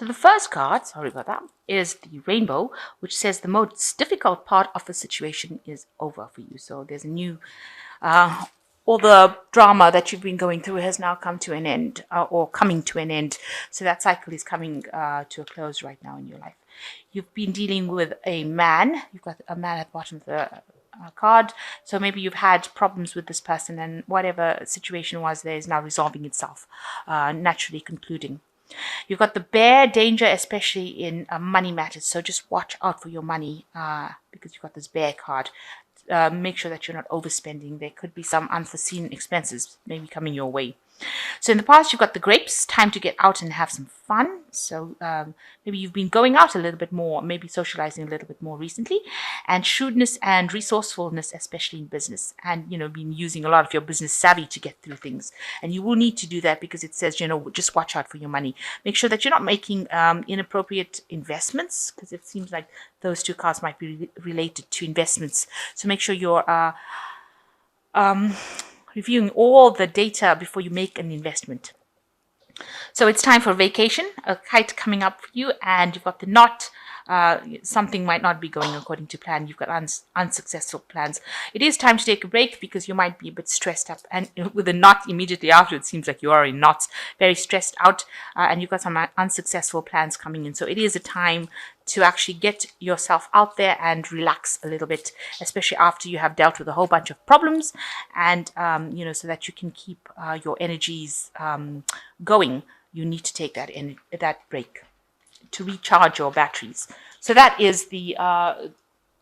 So the first card, sorry about that, is the rainbow, which says the most difficult part of the situation is over for you. So there's a new, all the drama that you've been going through has now come to an end, or coming to an end. So that cycle is coming to a close right now in your life. You've been dealing with a man. You've got a man at the bottom of the card. So maybe you've had problems with this person, and whatever situation was there is now resolving itself, naturally concluding. You've got the bear, danger, especially in money matters. So just watch out for your money, because you've got this bear card. Make sure that you're not overspending. There could be some unforeseen expenses maybe coming your way. So in the past, you've got the grapes, time to get out and have some fun. So maybe you've been going out a little bit more, maybe socializing a little bit more recently. And shrewdness and resourcefulness, especially in business. And, been using a lot of your business savvy to get through things. And you will need to do that because it says, just watch out for your money. Make sure that you're not making inappropriate investments, because it seems like those two cards might be related to investments. So make sure you're reviewing all the data before you make an investment. So it's time for vacation, a kite coming up for you, and you've got the knot. Something might not be going according to plan. You've got unsuccessful plans. It is time to take a break because you might be a bit stressed up. And with the knot immediately after, it seems like you are in knots, very stressed out, and you've got some unsuccessful plans coming in. So it is a time to actually get yourself out there and relax a little bit, especially after you have dealt with a whole bunch of problems, and so that you can keep your energies going. You need to take that break to recharge your batteries. So that is the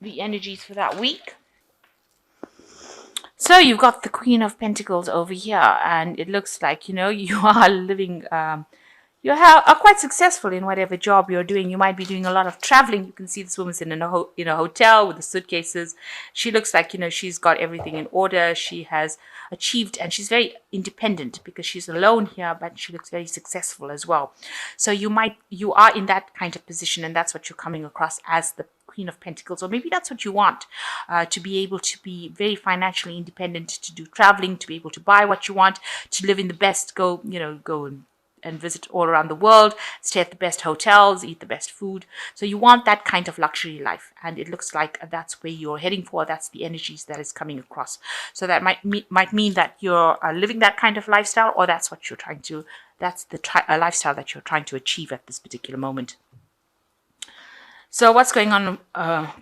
energies for that week. So you've got the Queen of Pentacles over here, and it looks like you are living. You are quite successful in whatever job you're doing. You might be doing a lot of traveling. You can see this woman's in a hotel with the suitcases. She looks like, she's got everything in order. She has achieved, and she's very independent because she's alone here, but she looks very successful as well. So you are in that kind of position, and that's what you're coming across as the Queen of Pentacles, or maybe that's what you want, to be able to be very financially independent, to do traveling, to be able to buy what you want, to live in the best, go and visit all around the world, stay at the best hotels, eat the best food. So you want that kind of luxury life, and it looks like that's where you're heading for. That's the energies that is coming across. So that might mean that you're living that kind of lifestyle, or that's what you're trying to. That's the lifestyle that you're trying to achieve at this particular moment. So what's going on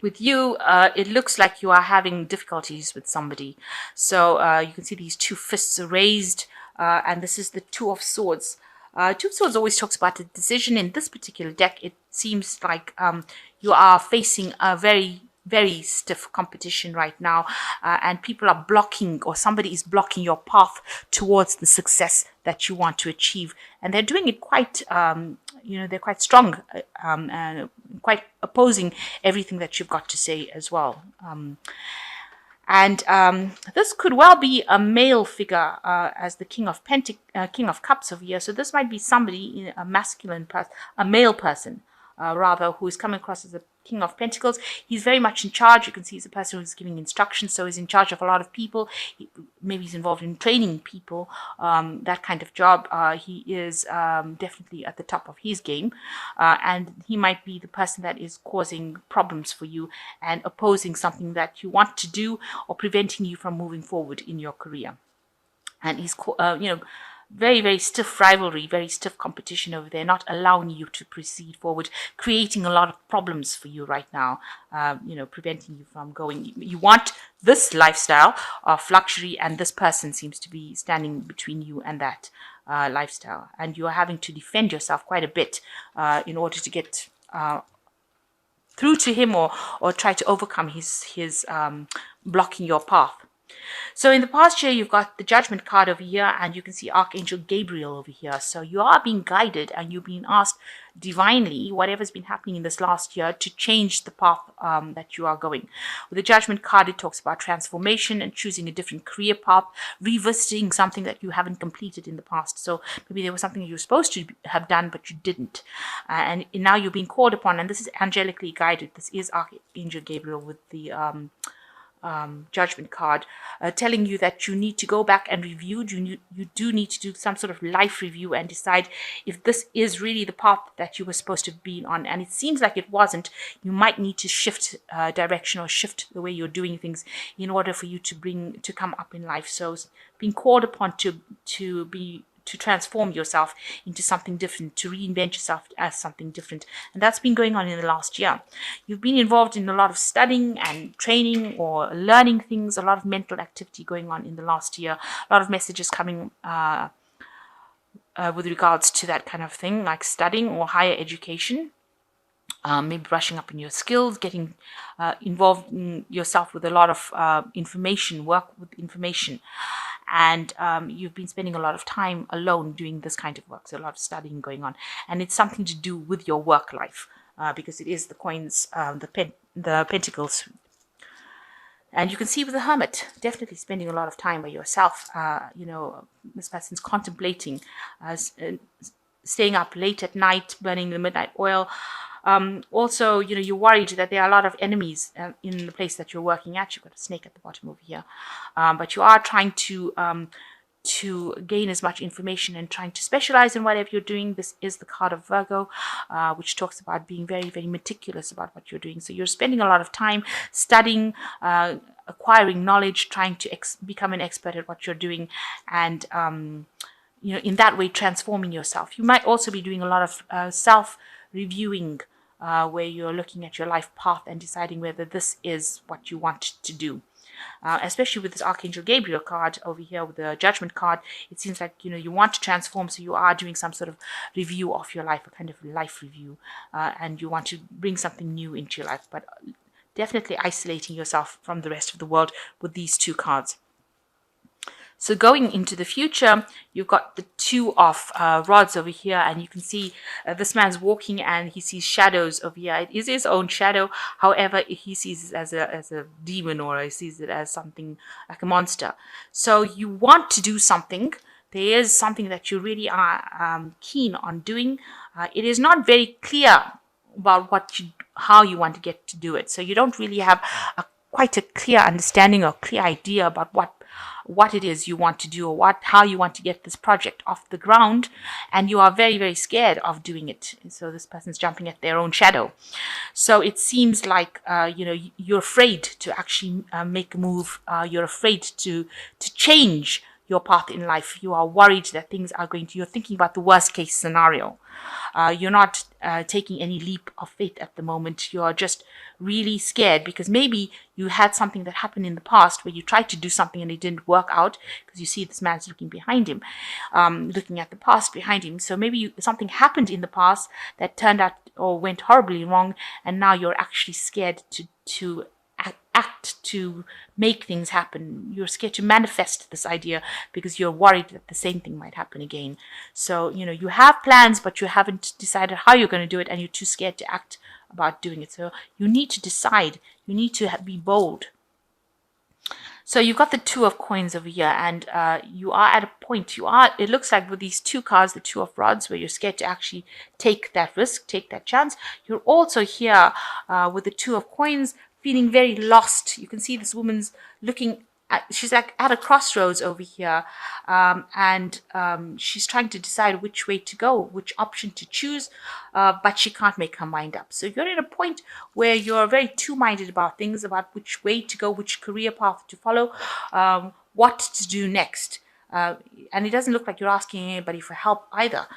with you? It looks like you are having difficulties with somebody. So you can see these two fists raised, and this is the Two of Swords. Two of Swords always talks about a decision. In this particular deck, it seems like you are facing a very, very stiff competition right now, and people are blocking, or somebody is blocking your path towards the success that you want to achieve. And they're doing it quite, they're quite strong, quite opposing everything that you've got to say as well. And this could well be a male figure, as the King of Cups over here. So this might be somebody, a masculine person, a male person, rather, who is coming across as a King of Pentacles. He's very much in charge. You can see he's a person who's giving instructions, so he's in charge of a lot of people. Maybe he's involved in training people, that kind of job. He is definitely at the top of his game, and he might be the person that is causing problems for you and opposing something that you want to do, or preventing you from moving forward in your career. And he's, very, very stiff rivalry, very stiff competition over there, not allowing you to proceed forward, creating a lot of problems for you right now, preventing you from going. You want this lifestyle of luxury, and this person seems to be standing between you and that lifestyle. And you are having to defend yourself quite a bit in order to get through to him, or try to overcome his blocking your path. So in the past year, you've got the Judgment card over here, and you can see Archangel Gabriel over here. So you are being guided, and you're being asked divinely, whatever's been happening in this last year, to change the path that you are going. With the Judgment card, it talks about transformation and choosing a different career path, revisiting something that you haven't completed in the past. So maybe there was something you were supposed to have done, but you didn't. And now you're being called upon, and this is angelically guided. This is Archangel Gabriel with the judgment card, telling you that you need to go back and review. You do need to do some sort of life review and decide if this is really the path that you were supposed to be on. And it seems like it wasn't. You might need to shift direction or shift the way you're doing things in order for you to come up in life. So being called upon to transform yourself into something different, to reinvent yourself as something different. And that's been going on in the last year. You've been involved in a lot of studying and training or learning things, a lot of mental activity going on in the last year, a lot of messages coming with regards to that kind of thing, like studying or higher education. Maybe brushing up on your skills, getting involved in yourself with a lot of information, work with information. And you've been spending a lot of time alone doing this kind of work, so a lot of studying going on. And it's something to do with your work life, because it is the coins, the pentacles. And you can see with the hermit, definitely spending a lot of time by yourself. This person's contemplating, staying up late at night, burning the midnight oil. Also, you're worried that there are a lot of enemies in the place that you're working at. You've got a snake at the bottom over here. But you are trying to gain as much information and trying to specialize in whatever you're doing. This is the card of Virgo, which talks about being very, very meticulous about what you're doing. So you're spending a lot of time studying, acquiring knowledge, trying to become an expert at what you're doing, and in that way transforming yourself. You might also be doing a lot of self-reviewing, where you're looking at your life path and deciding whether this is what you want to do. Especially with this Archangel Gabriel card over here with the Judgment card, it seems like you want to transform, so you are doing some sort of review of your life, a kind of life review, and you want to bring something new into your life, but definitely isolating yourself from the rest of the world with these two cards. So going into the future, you've got the Two of Rods over here, and you can see this man's walking and he sees shadows over here. It is his own shadow. However, he sees it as a demon, or he sees it as something like a monster. So you want to do something. There is something that you really are keen on doing. It is not very clear about how you want to get to do it. So you don't really have quite a clear understanding or clear idea about what it is you want to do, or how you want to get this project off the ground, and you are very, very scared of doing it. So this person's jumping at their own shadow. So it seems like you're afraid to actually make a move. You're afraid to change your path in life. You are worried that things are you're thinking about the worst case scenario. You're not taking any leap of faith at the moment. You're just really scared because maybe you had something that happened in the past where you tried to do something and it didn't work out, because you see this man's looking behind him, looking at the past behind him. So maybe something happened in the past that turned out or went horribly wrong, and now you're actually scared to act to make things happen. You're scared to manifest this idea because you're worried that the same thing might happen again. So, you have plans, but you haven't decided how you're going to do it, and you're too scared to act about doing it. So you need to decide. You need to be bold. So you've got the Two of Coins over here, and you are at a point. It looks like with these two cards, the Two of Rods, where you're scared to actually take that risk, take that chance. You're also here with the Two of Coins, feeling very lost. You can see this woman's looking she's like at a crossroads over here, and she's trying to decide which way to go, which option to choose, but she can't make her mind up. So you're at a point where you're very two-minded about things, about which way to go, which career path to follow, what to do next. And it doesn't look like you're asking anybody for help either.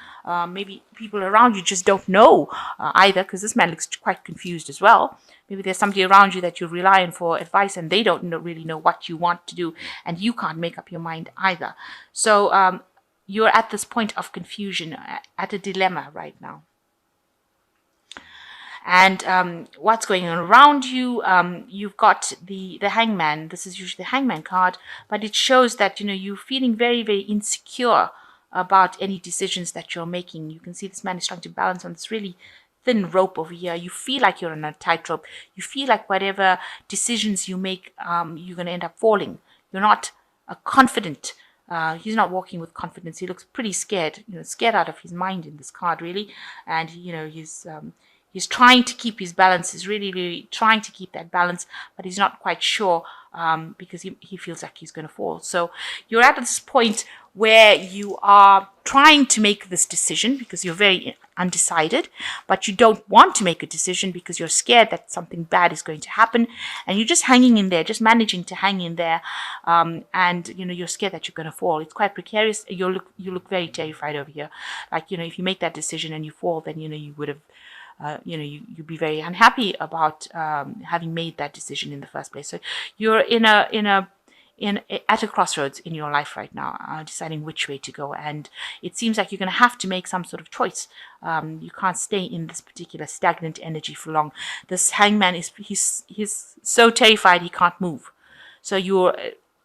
Maybe people around you just don't know either, because this man looks quite confused as well. Maybe there's somebody around you that you rely on for advice, and they don't really know what you want to do, and you can't make up your mind either. So you're at this point of confusion, at a dilemma right now. And what's going on around you? You've got the Hangman. This is usually the Hangman card, but it shows that you're feeling very, very insecure about any decisions that you're making. You can see this man is trying to balance on this really thin rope over here. You feel like you're on a tightrope. You feel like whatever decisions you make, you're going to end up falling. You're not confident. He's not walking with confidence. He looks pretty scared, scared out of his mind in this card, really. And he's trying to keep his balance. He's really, really trying to keep that balance, but he's not quite sure because he feels like he's going to fall. So you're at this point where you are trying to make this decision because you're very undecided, but you don't want to make a decision because you're scared that something bad is going to happen, and you're just hanging in there, just managing to hang in there, and you're scared that you're going to fall. It's quite precarious. You look very terrified over here. Like, if you make that decision and you fall, then you would have you'd be very unhappy about having made that decision in the first place. So you're at a crossroads in your life right now, deciding which way to go, and it seems like you're going to have to make some sort of choice. You can't stay in this particular stagnant energy for long. This hangman he's so terrified he can't move. So you're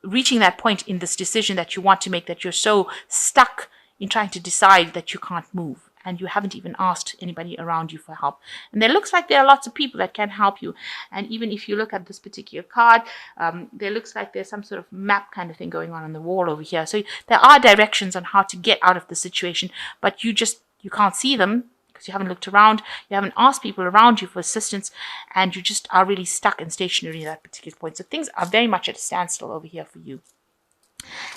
reaching that point in this decision that you want to make, that you're so stuck in trying to decide that you can't move. And you haven't even asked anybody around you for help. And there looks like there are lots of people that can help you. And even if you look at this particular card, there looks like there's some sort of map kind of thing going on the wall over here. So there are directions on how to get out of the situation, but you can't see them because you haven't looked around. You haven't asked people around you for assistance, and you just are really stuck and stationary at that particular point. So things are very much at a standstill over here for you.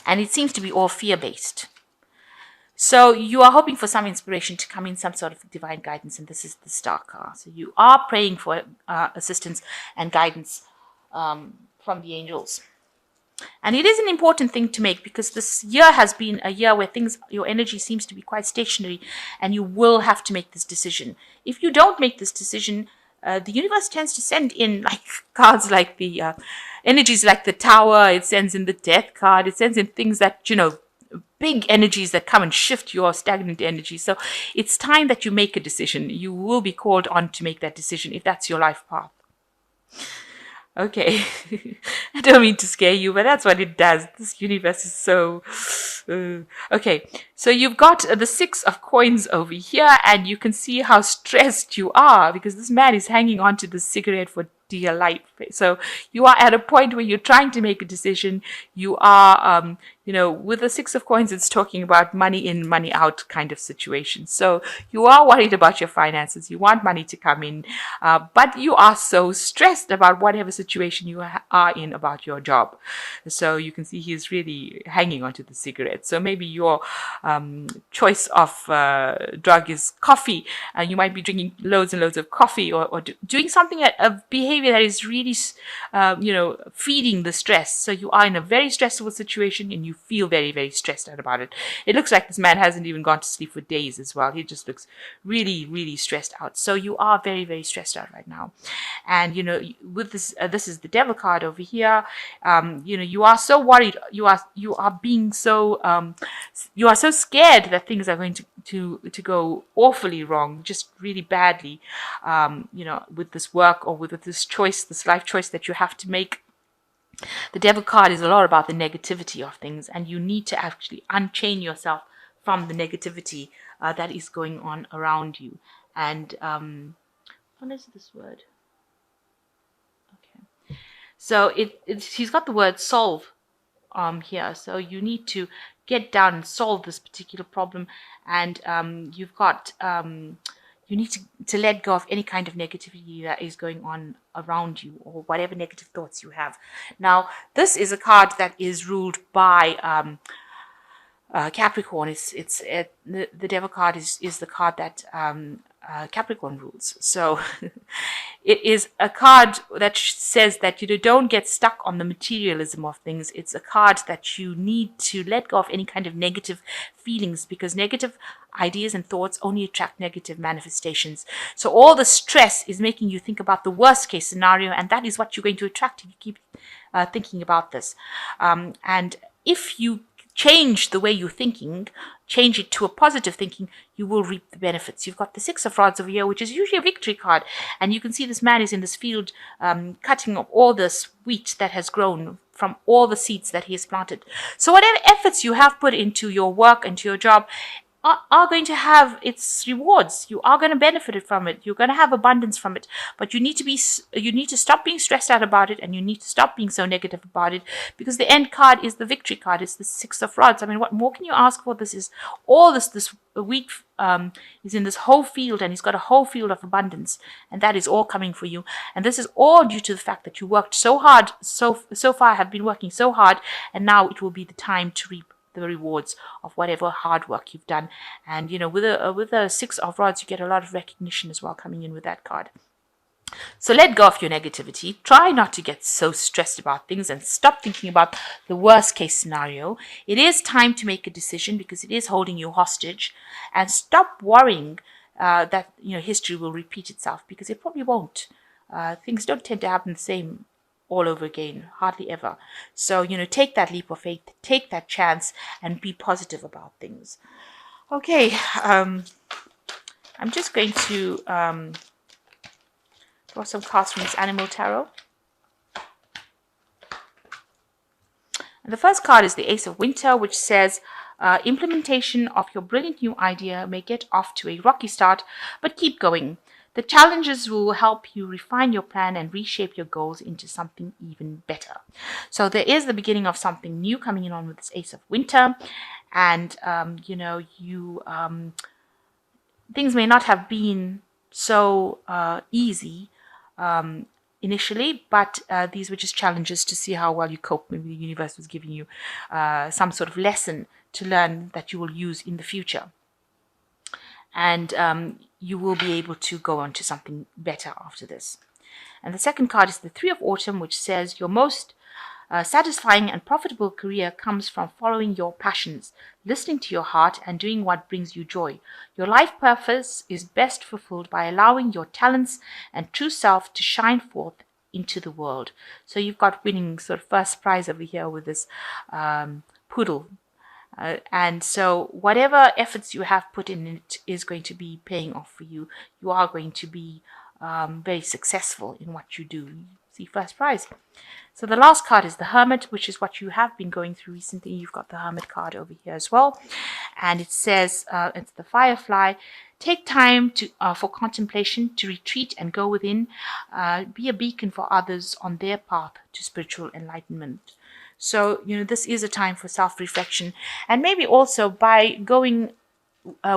And it seems to be all fear-based. So you are hoping for some inspiration to come in, some sort of divine guidance, and this is the Star card. So you are praying for assistance and guidance from the angels. And it is an important thing to make, because this year has been a year where your energy seems to be quite stationary, and you will have to make this decision. If you don't make this decision, the universe tends to send in cards like the energies like the Tower. It sends in the Death card. It sends in things that, big energies that come and shift your stagnant energy. So it's time that you make a decision. You will be called on to make that decision if that's your life path. Okay, I don't mean to scare you, but that's what it does. This universe is so... Okay, so you've got the 6 of coins over here, and you can see how stressed you are because this man is hanging on to the cigarette for dear life. So you are at a point where you're trying to make a decision. You are, with the 6 of coins, it's talking about money in, money out kind of situation. So you are worried about your finances. You want money to come in, but you are so stressed about whatever situation you are in about your job. So you can see he's really hanging onto the cigarette. So maybe your choice of drug is coffee, and you might be drinking loads and loads of coffee, or doing something, a behavior that is really, feeding the stress. So you are in a very stressful situation, and you feel very, very stressed out about it. It looks like this man hasn't even gone to sleep for days as well. He just looks really, really stressed out. So you are very, very stressed out right now. And, with this, this is the Devil card over here. You are so worried. You are being so, you are so scared that things are going to go awfully wrong, just really badly, with this work or with this choice, this life choice that you have to make. The Devil card is a lot about the negativity of things, and you need to actually unchain yourself from the negativity that is going on around you. And what is this word? Okay, so he's got the word solve here. So you need to get down and solve this particular problem, and you've got you need to let go of any kind of negativity that is going on around you, or whatever negative thoughts you have. Now, this is a card that is ruled by Capricorn. The Devil card is the card that Capricorn rules. So it is a card that says that you don't get stuck on the materialism of things. It's a card that you need to let go of any kind of negative feelings, because negative ideas and thoughts only attract negative manifestations. So all the stress is making you think about the worst case scenario, and that is what you're going to attract if you keep thinking about this. And if you change the way you're thinking, change it to a positive thinking, you will reap the benefits. You've got the 6 of Rods over here, which is usually a victory card. And you can see this man is in this field cutting up all this wheat that has grown from all the seeds that he has planted. So whatever efforts you have put into your work and to your job, are going to have its rewards. You are going to benefit from it. You're going to have abundance from it. But you need to stop being stressed out about it, and you need to stop being so negative about it, because the end card is the victory card. It's the Six of Rods. I mean, what more can you ask for? This is all this week is in this whole field, and he's got a whole field of abundance, and that is all coming for you. And this is all due to the fact that you worked so hard, so far have been working so hard, and now it will be the time to reap the rewards of whatever hard work you've done. And with a Six of Rods, you get a lot of recognition as well coming in with that card. So let go of your negativity. Try not to get so stressed about things, and stop thinking about the worst case scenario. It is time to make a decision, because it is holding you hostage. And stop worrying that history will repeat itself, because it probably won't. Things don't tend to happen the same all over again, hardly ever. So, take that leap of faith, take that chance, and be positive about things. Okay, I'm just going to draw some cards from this Animal Tarot. And the first card is the Ace of Winter, which says, implementation of your brilliant new idea may get off to a rocky start, but keep going. The challenges will help you refine your plan and reshape your goals into something even better. So there is the beginning of something new coming in on with this Ace of Winter. And, things may not have been so easy initially, but these were just challenges to see how well you cope. Maybe the universe was giving you some sort of lesson to learn that you will use in the future. And you will be able to go on to something better after this. And the second card is the Three of Autumn, which says your most satisfying and profitable career comes from following your passions, listening to your heart, and doing what brings you joy. Your life purpose is best fulfilled by allowing your talents and true self to shine forth into the world. So you've got winning sort of first prize over here with this poodle. And so whatever efforts you have put in it is going to be paying off for you. You are going to be very successful in what you do. See, first prize. So the last card is the Hermit, which is what you have been going through recently. You've got the Hermit card over here as well. And it says, it's the Firefly. Take time for contemplation, to retreat and go within. Be a beacon for others on their path to spiritual enlightenment. So, this is a time for self-reflection. And maybe also by going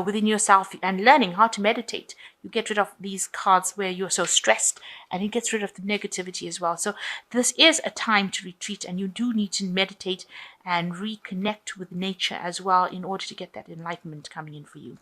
within yourself and learning how to meditate, you get rid of these cards where you're so stressed, and it gets rid of the negativity as well. So this is a time to retreat, and you do need to meditate and reconnect with nature as well in order to get that enlightenment coming in for you.